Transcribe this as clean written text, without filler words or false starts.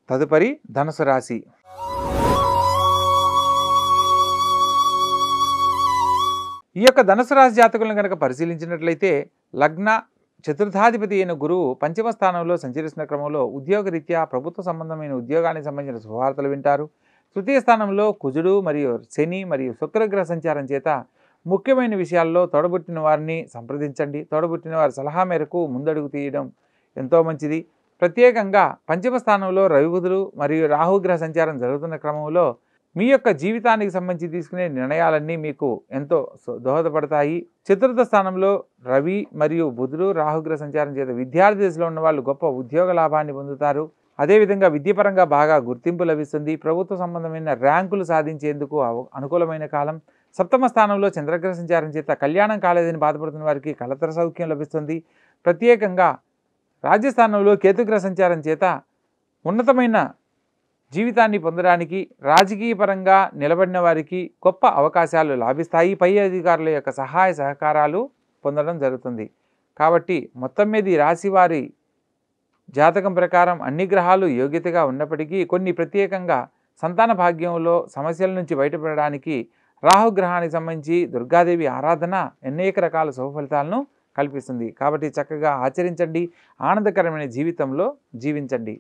తదుపరి ధనుసు రాశి. ఈ యొక్క ధనుసు రాశి జాతకులను కనుక పరిశీలించినట్లయితే లగ్న చతుర్థాధిపతి అయిన గురువు పంచమ స్థానంలో సంచరిస్తున్న క్రమంలో ఉద్యోగరీత్యా ప్రభుత్వ సంబంధమైన ఉద్యోగానికి సంబంధించిన శుభవార్తలు వింటారు. తృతీయ స్థానంలో కుజుడు మరియు శని మరియు శుక్రగ్రహ సంచారం చేత ముఖ్యమైన విషయాల్లో తోడబుట్టిన వారిని సంప్రదించండి. తోడబుట్టిన వారి సలహా మేరకు ముందడుగు తీయడం ఎంతో మంచిది. ప్రత్యేకంగా పంచమ స్థానంలో రవి బుధులు మరియు రాహుగ్రహ సంచారం జరుగుతున్న క్రమంలో మీ యొక్క జీవితానికి సంబంధించి తీసుకునే నిర్ణయాలన్నీ మీకు ఎంతో దోహదపడతాయి. చతుర్థ స్థానంలో రవి మరియు బుధుడు రాహుగ్రహ సంచారం చేత విద్యార్థి దశలో ఉన్న వాళ్ళు గొప్ప ఉద్యోగ లాభాన్ని పొందుతారు. అదేవిధంగా విద్యాపరంగా బాగా గుర్తింపు లభిస్తుంది. ప్రభుత్వ సంబంధమైన ర్యాంకులు సాధించేందుకు అనుకూలమైన కాలం. సప్తమ స్థానంలో చంద్రగ్రహ సంచారం చేత కళ్యాణం కాలేదని బాధపడుతున్న వారికి కలతర సౌఖ్యం లభిస్తుంది. ప్రత్యేకంగా రాజ్యస్థానంలో కేతుగ్రహ సంచారం చేత ఉన్నతమైన జీవితాన్ని పొందడానికి రాజకీయ పరంగా నిలబడిన వారికి గొప్ప అవకాశాలు లాభిస్తాయి. పై అధికారుల యొక్క సహాయ సహకారాలు పొందడం జరుగుతుంది. కాబట్టి మొత్తం మీద ఈ రాశి వారి జాతకం ప్రకారం అన్ని గ్రహాలు యోగ్యతగా ఉన్నప్పటికీ కొన్ని ప్రత్యేకంగా సంతాన భాగ్యంలో సమస్యల నుంచి బయటపడడానికి రాహుగ్రహానికి సంబంధించి దుర్గాదేవి ఆరాధన అనేక రకాల శుభ ఫలితాలను కల్పిస్తుంది. కాబట్టి చక్కగా ఆచరించండి, ఆనందకరమైన జీవితంలో జీవించండి.